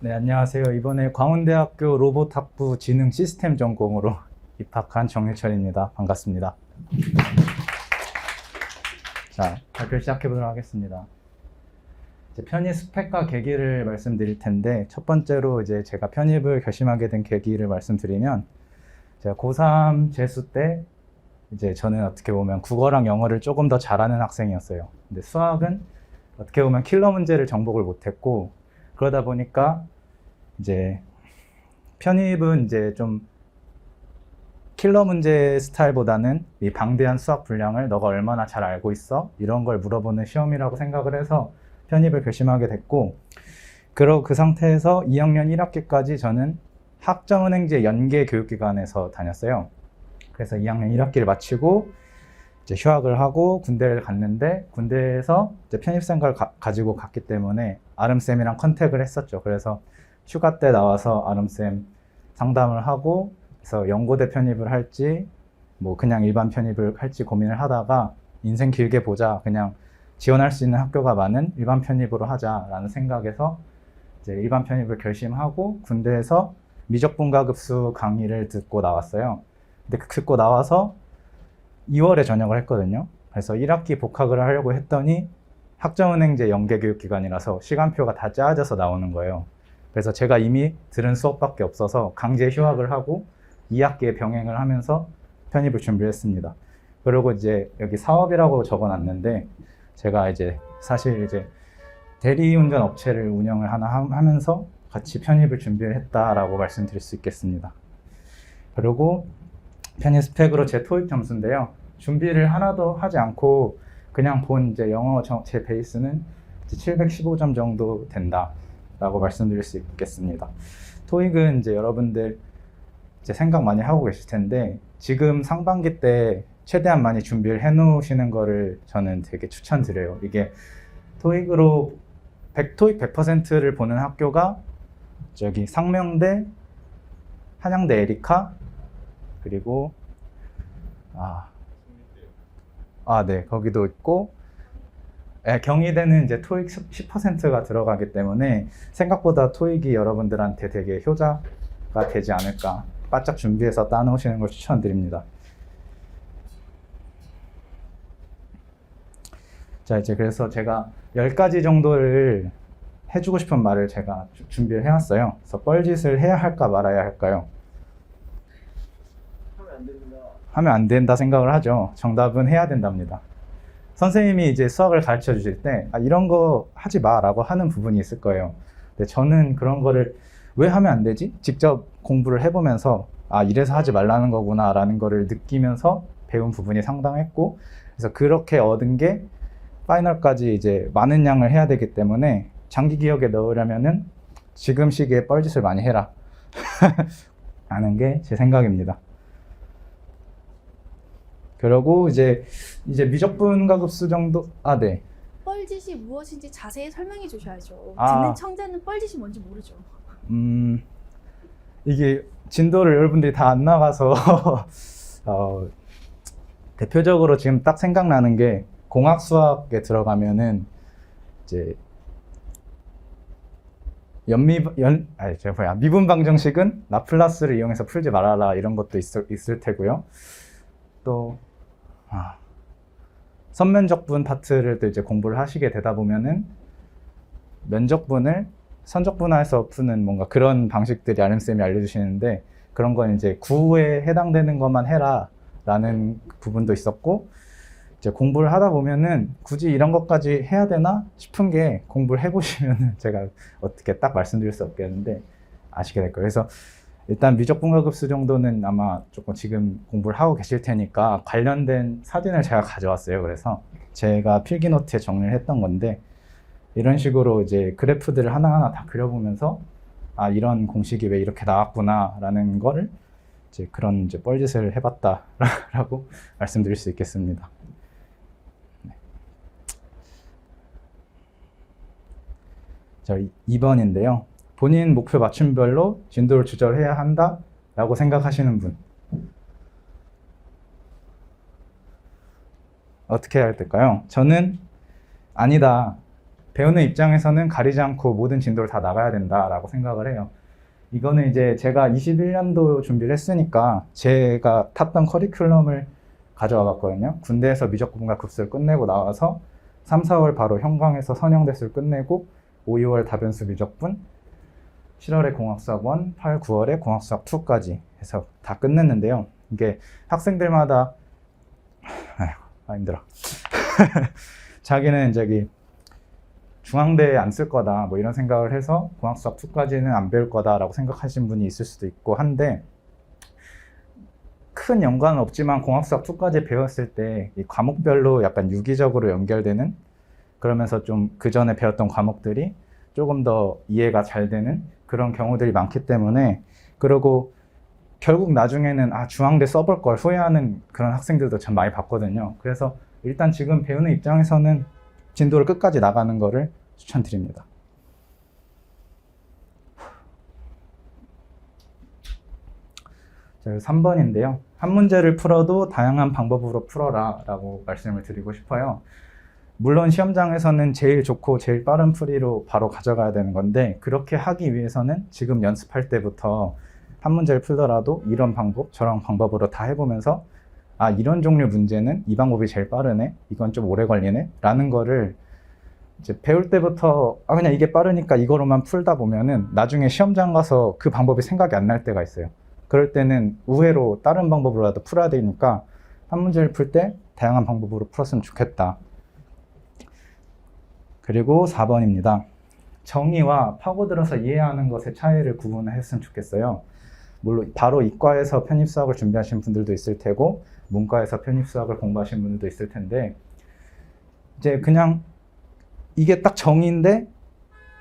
네, 안녕하세요. 이번에 광운대학교 로봇학부 지능 시스템 전공으로 입학한 정유철입니다. 반갑습니다. 자, 발표 시작해 보도록 하겠습니다. 이제 편입 스펙과 계기를 말씀드릴 텐데, 첫 번째로 이제 제가 편입을 결심하게 된 계기를 말씀드리면, 제가 고3 재수 때 이제 저는 어떻게 보면 국어랑 영어를 조금 더 잘하는 학생이었어요. 근데 수학은 어떻게 보면 킬러 문제를 정복을 못했고, 그러다 보니까 이제 편입은 이제 좀 킬러 문제 스타일보다는 이 방대한 수학 분량을 너가 얼마나 잘 알고 있어? 이런 걸 물어보는 시험이라고 생각을 해서 편입을 결심하게 됐고, 그리고 그 상태에서 2학년 1학기까지 저는 학점은행제 연계 교육기관에서 다녔어요. 그래서 2학년 1학기를 마치고 이제 휴학을 하고 군대를 갔는데, 군대에서 이제 편입생각을 가지고 갔기 때문에 아름쌤이랑 컨택을 했었죠. 그래서 휴가 때 나와서 아름쌤 상담을 하고, 그래서 연고대 편입을 할지 뭐 그냥 일반 편입을 할지 고민을 하다가, 인생 길게 보자, 그냥 지원할 수 있는 학교가 많은 일반 편입으로 하자라는 생각에서 이제 일반 편입을 결심하고 군대에서 미적분과급수 강의를 듣고 나왔어요. 근데 듣고 나와서 2월에 전역을 했거든요. 그래서 1학기 복학을 하려고 했더니 학점은행제 연계교육기관이라서 시간표가 다 짜져서 나오는 거예요. 그래서 제가 이미 들은 수업밖에 없어서 강제 휴학을 하고 2학기에 병행을 하면서 편입을 준비했습니다. 그리고 이제 여기 사업이라고 적어놨는데, 제가 이제 사실 이제 대리운전 업체를 운영을 하나 하면서 같이 편입을 준비를 했다라고 말씀드릴 수 있겠습니다. 그리고 편입 스펙으로 제 토익 점수인데요. 준비를 하나도 하지 않고 그냥 본 이제 영어 제 베이스는 715점 정도 된다라고 말씀드릴 수 있겠습니다. 토익은 이제 여러분들 이제 생각 많이 하고 계실 텐데, 지금 상반기 때 최대한 많이 준비를 해 놓으시는 거를 저는 되게 추천드려요. 이게 토익으로 토익 100%를 보는 학교가 저기 상명대, 한양대 에리카, 그리고 네, 거기도 있고, 경희대는 이제 토익 10%가 들어가기 때문에 생각보다 토익이 여러분들한테 되게 효자가 되지 않을까, 바짝 준비해서 따놓으시는 걸 추천드립니다. 자, 이제 그래서 제가 10가지 정도를 해주고 싶은 말을 제가 준비를 해왔어요. 그래서 뻘짓을 해야 할까 말아야 할까요? 하면 안 된다 생각을 하죠. 정답은 해야 된답니다. 선생님이 이제 수학을 가르쳐 주실 때 이런 거 하지 마 라고 하는 부분이 있을 거예요. 근데 저는 그런 거를 왜 하면 안 되지? 직접 공부를 해보면서 이래서 하지 말라는 거구나 라는 거를 느끼면서 배운 부분이 상당했고, 그래서 그렇게 얻은 게 파이널까지 이제 많은 양을 해야 되기 때문에 장기 기억에 넣으려면은 지금 시기에 뻘짓을 많이 해라 라는 게 제 생각입니다. 그리고 이제 미적분과급수 정도, 네. 뻘짓이 무엇인지 자세히 설명해 주셔야죠. 듣는 청자는 뻘짓이 뭔지 모르죠. 이게 진도를 여러분들이 다 안 나가서 대표적으로 지금 딱 생각나는 게, 공학 수학에 들어가면은 이제 미분 방정식은 라플라스를 이용해서 풀지 말아라, 이런 것도 있을 테고요. 또 선면적분 파트를 또 이제 공부를 하시게 되다 보면은 면적분을 선적분화해서 푸는 뭔가 그런 방식들이 아름쌤이 알려주시는데, 그런 건 이제 구에 해당되는 것만 해라 라는 부분도 있었고, 이제 공부를 하다 보면은 굳이 이런 것까지 해야 되나 싶은 게 공부를 해보시면은 제가 어떻게 딱 말씀드릴 수 없겠는데 아시게 될 거예요. 그래서 일단 미적분과급수 정도는 아마 조금 지금 공부를 하고 계실 테니까 관련된 사진을 제가 가져왔어요. 그래서 제가 필기노트에 정리를 했던 건데, 이런 식으로 이제 그래프들을 하나하나 다 그려보면서 이런 공식이 왜 이렇게 나왔구나 라는 거를 이제 그런 이제 뻘짓을 해봤다 라고 말씀드릴 수 있겠습니다. 자, 2번인데요. 본인 목표 맞춤별로 진도를 조절해야 한다 라고 생각하시는 분, 어떻게 해야 될까요? 저는 아니다, 배우는 입장에서는 가리지 않고 모든 진도를 다 나가야 된다라고 생각을 해요. 이거는 이제 제가 21년도 준비를 했으니까 제가 탔던 커리큘럼을 가져와 봤거든요. 군대에서 미적분과 급수를 끝내고 나와서 3, 4월 바로 형광에서 선형대수를 끝내고 5, 6월 다변수 미적분, 7월에 공학수학 1, 8, 9월에 공학수학 2까지 해서 다 끝냈는데요. 이게 학생들마다 힘들어. 자기는 저기 중앙대에 안 쓸 거다 뭐 이런 생각을 해서 공학수학 2까지는 안 배울 거다라고 생각하시는 분이 있을 수도 있고 한데, 큰 연관은 없지만 공학수학 2까지 배웠을 때 이 과목별로 약간 유기적으로 연결되는, 그러면서 좀 그 전에 배웠던 과목들이 조금 더 이해가 잘 되는 그런 경우들이 많기 때문에, 그리고 결국 나중에는 중앙대 써볼 걸 후회하는 그런 학생들도 참 많이 봤거든요. 그래서 일단 지금 배우는 입장에서는 진도를 끝까지 나가는 거를 추천드립니다. 자, 3번인데요. 한 문제를 풀어도 다양한 방법으로 풀어라 라고 말씀을 드리고 싶어요. 물론 시험장에서는 제일 좋고 제일 빠른 풀이로 바로 가져가야 되는 건데, 그렇게 하기 위해서는 지금 연습할 때부터 한 문제를 풀더라도 이런 방법, 저런 방법으로 다 해보면서 이런 종류 문제는 이 방법이 제일 빠르네, 이건 좀 오래 걸리네 라는 거를 이제 배울 때부터 그냥 이게 빠르니까 이거로만 풀다 보면은 나중에 시험장 가서 그 방법이 생각이 안 날 때가 있어요. 그럴 때는 우회로 다른 방법으로라도 풀어야 되니까 한 문제를 풀 때 다양한 방법으로 풀었으면 좋겠다. 그리고 4번입니다. 정의와 파고들어서 이해하는 것의 차이를 구분했으면 좋겠어요. 물론 바로 이과에서 편입수학을 준비하신 분들도 있을 테고 문과에서 편입수학을 공부하신 분들도 있을 텐데, 이제 그냥 이게 딱 정의인데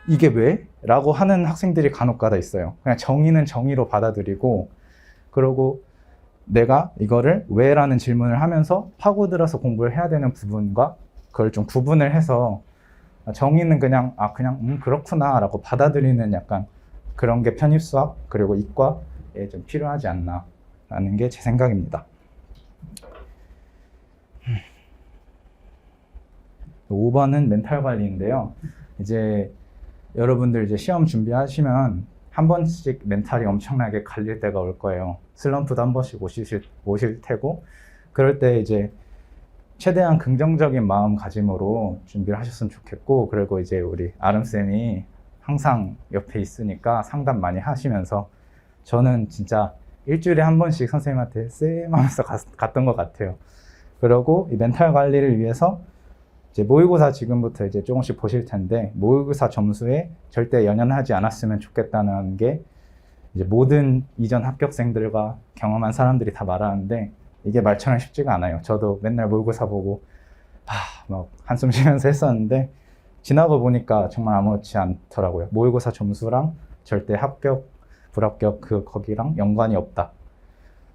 이게 왜? 라고 하는 학생들이 간혹가다 있어요. 그냥 정의는 정의로 받아들이고, 그리고 내가 이거를 왜? 라는 질문을 하면서 파고들어서 공부를 해야 되는 부분과 그걸 좀 구분을 해서 정의는 그냥 그렇구나 라고 받아들이는 약간 그런 게 편입수학 그리고 이과에 좀 필요하지 않나 라는 게 제 생각입니다. 5번은 멘탈 관리인데요. 이제 여러분들 이제 시험 준비하시면 한 번씩 멘탈이 엄청나게 갈릴 때가 올 거예요. 슬럼프도 한 번씩 오실 테고, 그럴 때 이제 최대한 긍정적인 마음가짐으로 준비를 하셨으면 좋겠고, 그리고 이제 우리 아름쌤이 항상 옆에 있으니까 상담 많이 하시면서, 저는 진짜 일주일에 한 번씩 선생님한테 쌤 하면서 갔던 것 같아요. 그리고 이 멘탈 관리를 위해서 이제 모의고사 지금부터 이제 조금씩 보실 텐데, 모의고사 점수에 절대 연연하지 않았으면 좋겠다는 게 이제 모든 이전 합격생들과 경험한 사람들이 다 말하는데, 이게 말처럼 쉽지가 않아요. 저도 맨날 모의고사 보고 막 한숨 쉬면서 했었는데, 지나고 보니까 정말 아무렇지 않더라고요. 모의고사 점수랑 절대 합격, 불합격 거기랑 연관이 없다.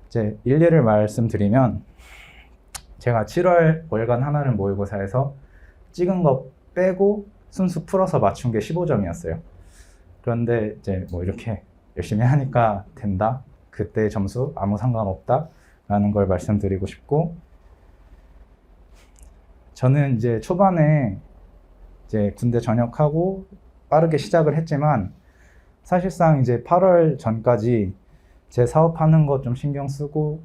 이제 일례를 말씀드리면, 제가 7월 월간 하나를 모의고사에서 찍은 거 빼고 순수 풀어서 맞춘 게 15점이었어요. 그런데 이제 뭐 이렇게 열심히 하니까 된다, 그때 점수 아무 상관없다 라는 걸 말씀드리고 싶고, 저는 이제 초반에 이제 군대 전역하고 빠르게 시작을 했지만, 사실상 이제 8월 전까지 제 사업하는 거 좀 신경 쓰고,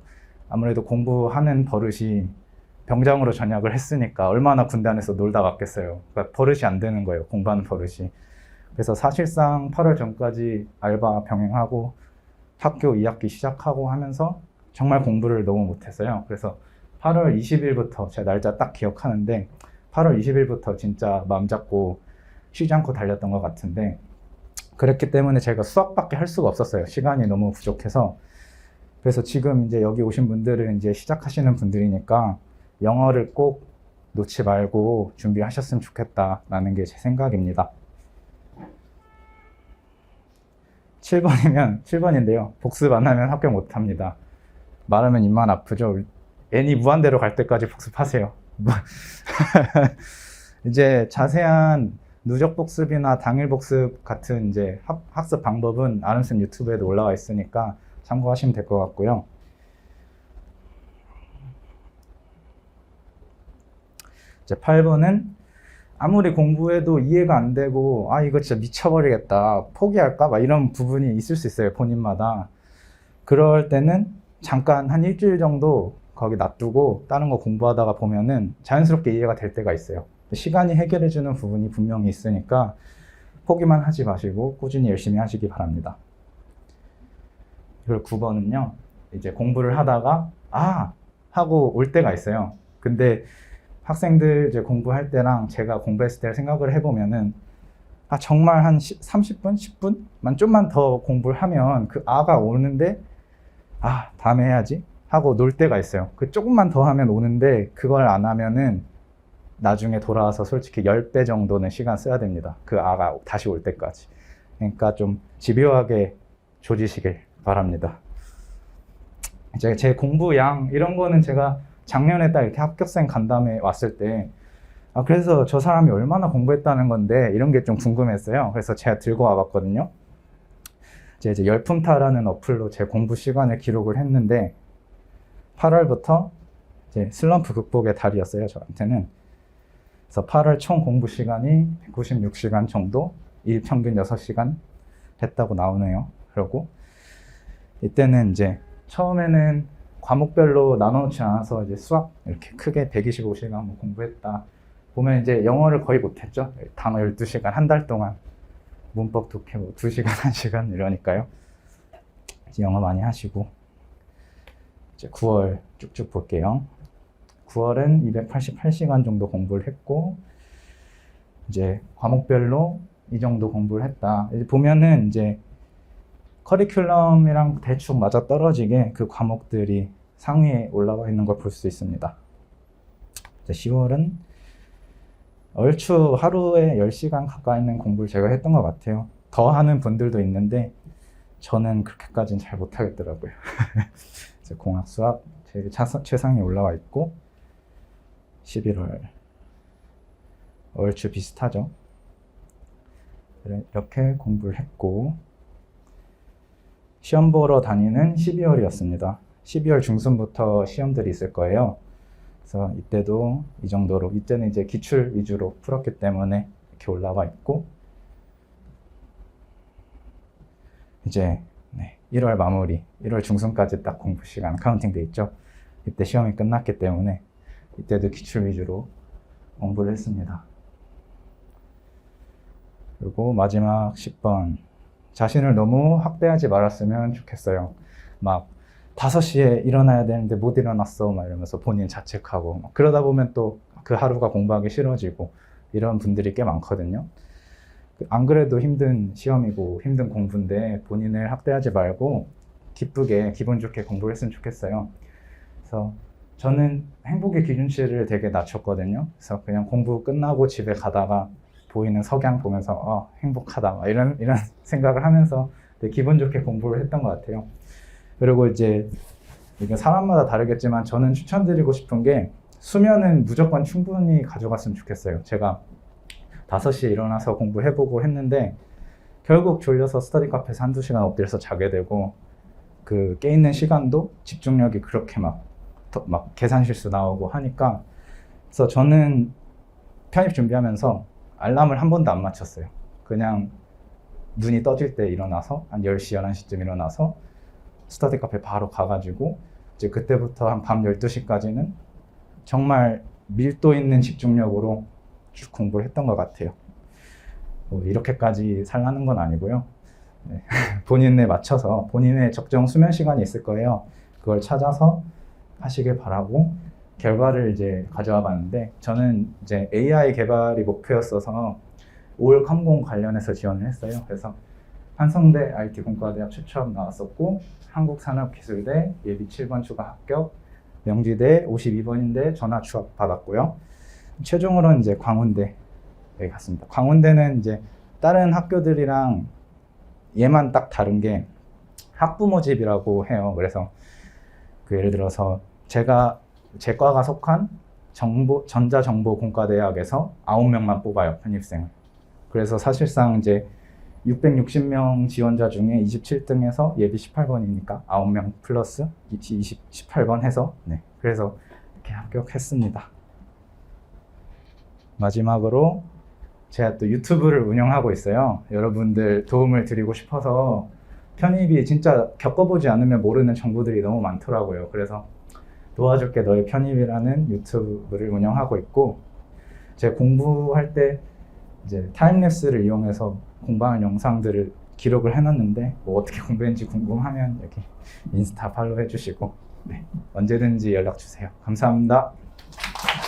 아무래도 공부하는 버릇이 병장으로 전역을 했으니까 얼마나 군대 안에서 놀다 왔겠어요. 그러니까 버릇이 안 되는 거예요, 공부하는 버릇이. 그래서 사실상 8월 전까지 알바 병행하고 학교 2학기 시작하고 하면서 정말 공부를 너무 못했어요. 그래서 8월 20일부터, 제가 날짜 딱 기억하는데 8월 20일부터 진짜 마음 잡고 쉬지 않고 달렸던 것 같은데, 그랬기 때문에 제가 수학밖에 할 수가 없었어요. 시간이 너무 부족해서. 그래서 지금 이제 여기 오신 분들은 이제 시작하시는 분들이니까 영어를 꼭 놓지 말고 준비하셨으면 좋겠다라는 게 제 생각입니다. 7번인데요. 복습 안 하면 합격 못 합니다. 말하면 입만 아프죠. N이 무한대로 갈 때까지 복습하세요. 이제 자세한 누적 복습이나 당일 복습 같은 이제 학습 방법은 아름쌤 유튜브에도 올라와 있으니까 참고하시면 될 것 같고요. 이제 8번은 아무리 공부해도 이해가 안 되고 아 이거 진짜 미쳐버리겠다 포기할까 막 이런 부분이 있을 수 있어요 본인마다. 그럴 때는 잠깐 한 일주일 정도 거기 놔두고 다른 거 공부하다가 보면은 자연스럽게 이해가 될 때가 있어요. 시간이 해결해주는 부분이 분명히 있으니까 포기만 하지 마시고 꾸준히 열심히 하시기 바랍니다. 그리고 9번은요 이제 공부를 하다가 아 하고 올 때가 있어요. 근데 학생들 이제 공부할 때랑 제가 공부했을 때를 생각을 해보면은 아 정말 한 30분, 10분만 좀만 더 공부를 하면 그 아가 오는데 아 다음에 해야지 하고 놀 때가 있어요. 그 조금만 더 하면 오는데 그걸 안 하면은 나중에 돌아와서 솔직히 10배 정도는 시간 써야 됩니다. 그 아가 다시 올 때까지. 그러니까 좀 집요하게 조지시길 바랍니다. 이제 제 공부 양 이런 거는 제가 작년에 딱 이렇게 합격생 간담회 왔을 때 아, 그래서 저 사람이 얼마나 공부했다는 건데 이런 게 좀 궁금했어요. 그래서 제가 들고 와봤거든요. 이제 열품타라는 어플로 제 공부 시간을 기록을 했는데 8월부터 이제 슬럼프 극복의 달이었어요, 저한테는. 그래서 8월 총 공부 시간이 196시간 정도, 일 평균 6시간 했다고 나오네요. 그리고 이때는 이제 처음에는 과목별로 나눠놓지 않아서 이제 수학 이렇게 크게 125시간 뭐 공부했다. 보면 이제 영어를 거의 못했죠. 단어 12시간, 한 달 동안. 문법 독해 뭐 2시간, 1시간 이러니까요. 이제 영어 많이 하시고. 이제 9월 쭉쭉 볼게요. 9월은 288시간 정도 공부를 했고, 이제 과목별로 이 정도 공부를 했다. 이제 보면은 이제 커리큘럼이랑 대충 맞아 떨어지게 그 과목들이 상위에 올라와 있는 걸 볼 수 있습니다. 이제 10월은 얼추 하루에 10시간 가까이는 공부를 제가 했던 것 같아요. 더 하는 분들도 있는데 저는 그렇게까지는 잘 못하겠더라고요. 이제 공학 수학 제일 최상에 올라와 있고 11월 얼추 비슷하죠. 이렇게 공부를 했고 시험 보러 다니는 12월이었습니다. 12월 중순부터 시험들이 있을 거예요. 그래서 이때도 이 정도로, 이때는 이제 기출 위주로 풀었기 때문에 이렇게 올라와 있고, 이제 1월 마무리, 1월 중순까지 딱 공부 시간 카운팅 돼 있죠. 이때 시험이 끝났기 때문에 이때도 기출 위주로 공부를 했습니다. 그리고 마지막 10번. 자신을 너무 학대하지 말았으면 좋겠어요. 막 5시에 일어나야 되는데 못 일어났어 막 이러면서 본인 자책하고 막 그러다 보면 또 그 하루가 공부하기 싫어지고 이런 분들이 꽤 많거든요. 안 그래도 힘든 시험이고 힘든 공부인데 본인을 학대하지 말고 기쁘게 기분 좋게 공부를 했으면 좋겠어요. 그래서 저는 행복의 기준치를 되게 낮췄거든요. 그래서 그냥 공부 끝나고 집에 가다가 보이는 석양 보면서 행복하다 막 이런 생각을 하면서 되게 기분 좋게 공부를 했던 것 같아요. 그리고 이제 이게 사람마다 다르겠지만 저는 추천드리고 싶은 게 수면은 무조건 충분히 가져갔으면 좋겠어요. 제가 5시에 일어나서 공부해보고 했는데 결국 졸려서 스터디 카페에서 1-2시간 엎드려서 자게 되고 그 깨 있는 시간도 집중력이 그렇게 막 계산 실수 나오고 하니까 그래서 저는 편입 준비하면서 알람을 한 번도 안 맞췄어요. 그냥 눈이 떠질 때 일어나서 한 10시, 11시쯤 일어나서 스터디 카페 바로 가가지고 이제 그때부터 한 밤 12시까지는 정말 밀도 있는 집중력으로 쭉 공부를 했던 것 같아요. 뭐 이렇게까지 살라는 건 아니고요. 네. 본인에 맞춰서 본인의 적정 수면 시간이 있을 거예요. 그걸 찾아서 하시길 바라고 결과를 이제 가져와 봤는데 저는 이제 AI 개발이 목표였어서 올컴공 관련해서 지원을 했어요. 그래서 한성대 IT공과대학 추천 나왔었고 한국산업기술대 예비 7번 추가 합격, 명지대 52번인데 전화 추합 받았고요. 최종으로는 이제 광운대에 갔습니다. 광운대는 이제 다른 학교들이랑 얘만 딱 다른 게 학부 모집이라고 해요. 그래서 그 예를 들어서 제 과가 속한 전자정보공과대학에서 9명만 뽑아요, 편입생을. 그래서 사실상 이제 660명 지원자 중에 27등에서 예비 18번이니까 9명 플러스 18번 해서 그래서 이렇게 합격했습니다. 마지막으로 제가 또 유튜브를 운영하고 있어요. 여러분들 도움을 드리고 싶어서 편입이 진짜 겪어보지 않으면 모르는 정보들이 너무 많더라고요. 그래서 도와줄게 너의 편입이라는 유튜브를 운영하고 있고, 제가 공부할 때 이제 타임랩스를 이용해서 공부하는 영상들을 기록을 해놨는데 뭐 어떻게 공부했는지 궁금하면 여기 인스타 팔로우 해주시고 네, 언제든지 연락 주세요. 감사합니다.